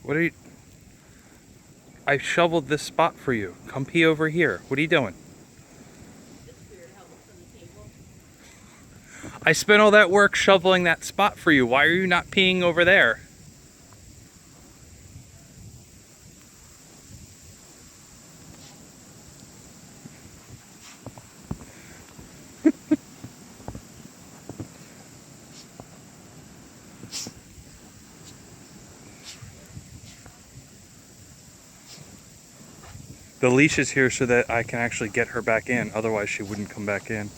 What are you... I shoveled this spot for you. Come pee over here. What are you doing? I spent all that work shoveling that spot for you. Why are you not peeing over there? The leash is here so that I can actually get her back in. Otherwise, she wouldn't come back in.